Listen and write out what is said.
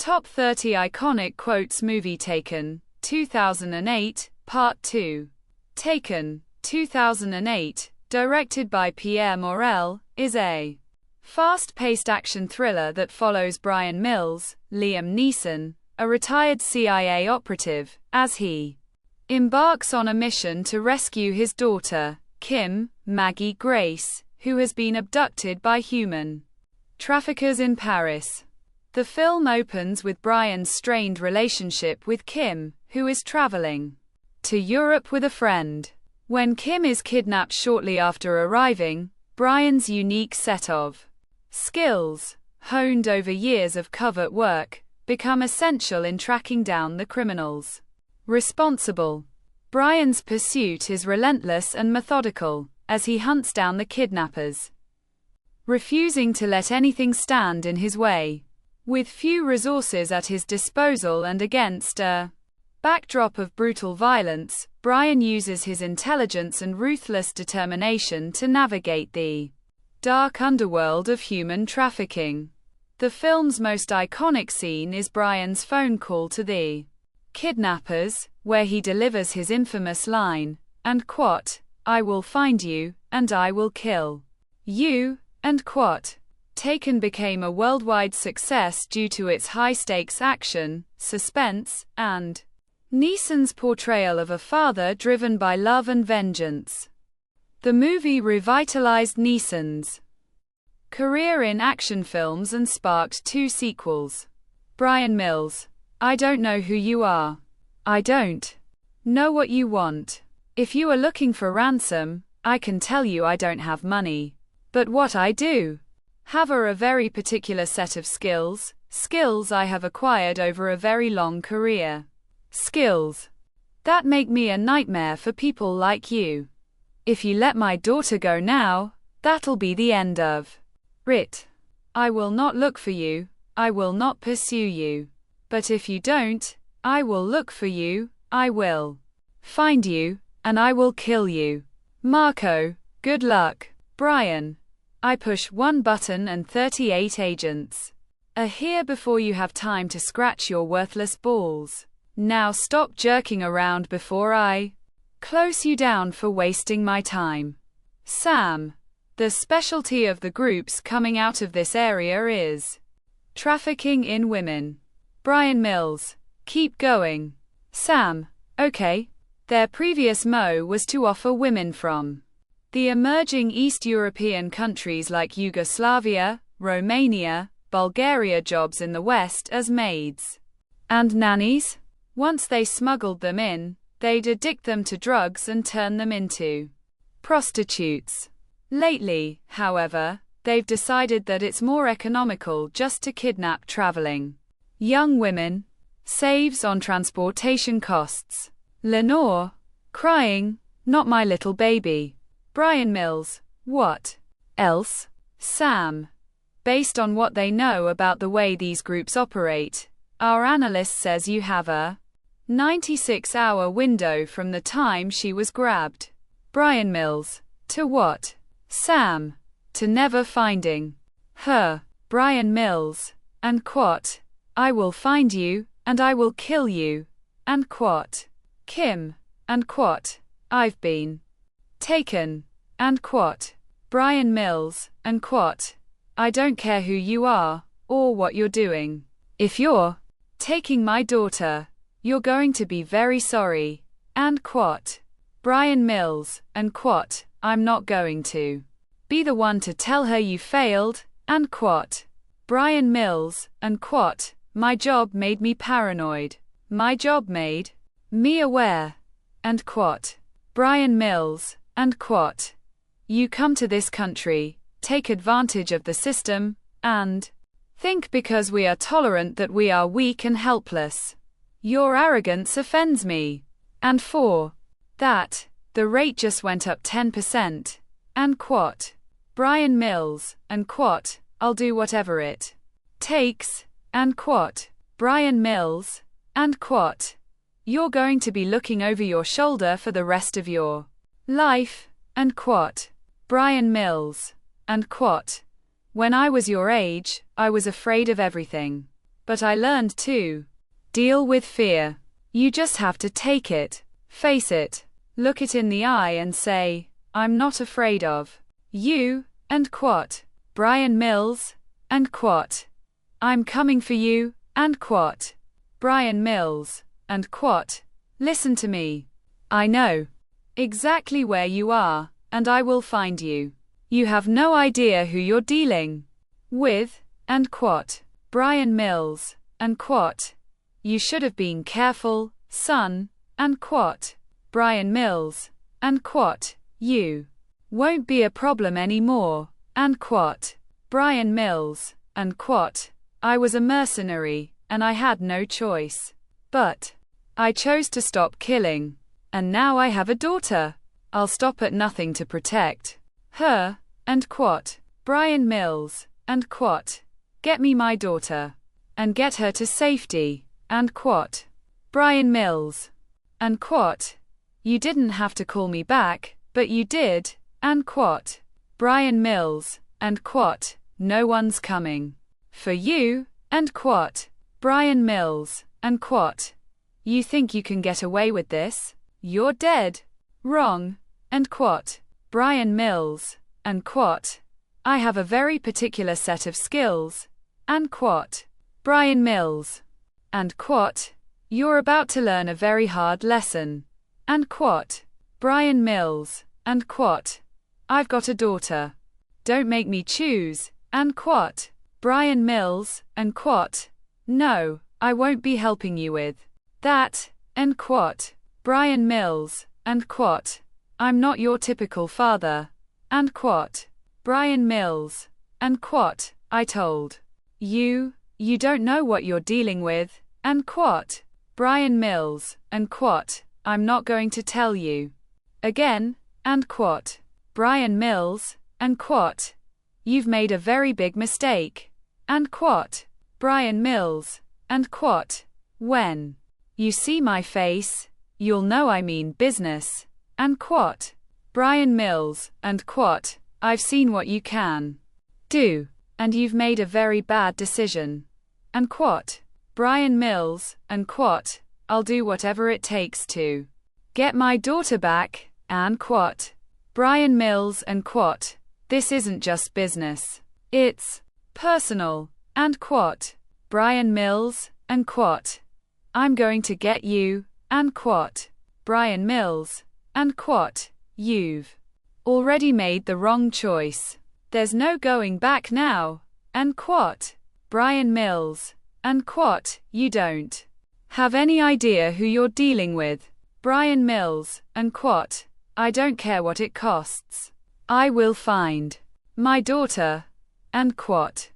Top 30 Iconic Quotes Movie Taken, 2008, Part 2. Taken, 2008, directed by Pierre Morel, is a fast-paced action thriller that follows Bryan Mills, Liam Neeson, a retired CIA operative, as he embarks on a mission to rescue his daughter, Kim, Maggie Grace, who has been abducted by human traffickers in Paris. The film opens with Bryan's strained relationship with Kim, who is traveling to Europe with a friend. When Kim is kidnapped shortly after arriving, Bryan's unique set of skills, honed over years of covert work, become essential in tracking down the criminals responsible. Bryan's pursuit is relentless and methodical, as he hunts down the kidnappers, refusing to let anything stand in his way. With few resources at his disposal and against a backdrop of brutal violence, Bryan uses his intelligence and ruthless determination to navigate the dark underworld of human trafficking. The film's most iconic scene is Bryan's phone call to the kidnappers, where he delivers his infamous line, and quote, "I will find you, and I will kill you," and quote. Taken became a worldwide success due to its high-stakes action, suspense, and Neeson's portrayal of a father driven by love and vengeance. The movie revitalized Neeson's career in action films and sparked two sequels. Bryan Mills, I don't know who you are. I don't know what you want. If you are looking for ransom, I can tell you I don't have money. But what I do have are a very particular set of skills I have acquired over a very long career. Skills that make me a nightmare for people like you. If you let my daughter go now, that'll be the end of it. I will not look for you, I will not pursue you. But if you don't, I will look for you, I will find you, and I will kill you. Marco, good luck. Bryan, I push one button and 38 agents are here before you have time to scratch your worthless balls. Now stop jerking around before I close you down for wasting my time. Sam, the specialty of the groups coming out of this area is trafficking in women. Bryan Mills, keep going. Sam, okay. Their previous MO was to offer women from the emerging East European countries like Yugoslavia, Romania, Bulgaria jobs in the West as maids and nannies. Once they smuggled them in, they'd addict them to drugs and turn them into prostitutes. Lately, however, they've decided that it's more economical just to kidnap traveling young women. Saves on transportation costs. Lenore, crying, not my little baby. Bryan Mills, what else? Sam, based on what they know about the way these groups operate, our analyst says you have a 96-hour window from the time she was grabbed. Bryan Mills, to what? Sam, to never finding her. Bryan Mills, and quote, I will find you, and I will kill you, and quote. Kim, and quote, I've been taken, and quote. Bryan Mills, and quote, I don't care who you are, or what you're doing. If you're taking my daughter, you're going to be very sorry, and quote. Bryan Mills, and quote, I'm not going to be the one to tell her you failed, and quote. Bryan Mills, and quote, my job made me paranoid. My job made me aware, and quote. Bryan Mills, and quote. You come to this country, take advantage of the system, and think because we are tolerant that we are weak and helpless. Your arrogance offends me. And for that, the rate just went up 10%, and quote. Bryan Mills, and quote, I'll do whatever it takes, and quote. Bryan Mills, and quote. You're going to be looking over your shoulder for the rest of your life, and quote. Bryan Mills, and quote. When I was your age, I was afraid of everything. But I learned to deal with fear. You just have to take it, face it, look it in the eye and say, I'm not afraid of you, and quote. Brian Mills, and quote. I'm coming for you, and quote. Brian Mills, and quote. Listen to me. I know exactly where you are, and I will find you. You have no idea who you're dealing with, and quote. Brian Mills, and quote. You should have been careful, son, and quote. Brian Mills, and quote. You won't be a problem anymore, and quote. Brian Mills, and quote. I was a mercenary, and I had no choice. But I chose to stop killing. And now I have a daughter. I'll stop at nothing to protect her, and quote. Brian Mills, and quote. Get me my daughter. And get her to safety, and quote. Brian Mills, and quote. You didn't have to call me back, but you did, and quote. Brian Mills, and quote. No one's coming for you, and quote. Brian Mills, and quote. You think you can get away with this? You're dead wrong, and quote. Brian Mills, and quote. I have a very particular set of skills, and quote. Brian Mills, and quote. You're about to learn a very hard lesson, and quote. Brian Mills, and quote. I've got a daughter. Don't make me choose, and quote. Brian Mills, and quote. No, I won't be helping you with that, and quote. Brian Mills, and quote. I'm not your typical father, and quote. Brian Mills, and quote. I told you, you don't know what you're dealing with, and quote. Brian Mills, and quote. I'm not going to tell you again, and quote. Brian Mills, and quote. You've made a very big mistake, and quote. Brian Mills, and quote. When you see my face, you'll know I mean business, and quote. Brian Mills, and quote. I've seen what you can do, and you've made a very bad decision, and quote. Brian Mills, and quote. I'll do whatever it takes to get my daughter back, and quote. Brian Mills, and quote. This isn't just business. It's personal, and quote. Brian Mills, and quote. I'm going to get you, and quote. Brian Mills, and quote. You've already made the wrong choice. There's no going back now, and quote. Brian Mills, and quote. You don't have any idea who you're dealing with. Brian Mills, and quote. I don't care what it costs. I will find my daughter, and quote.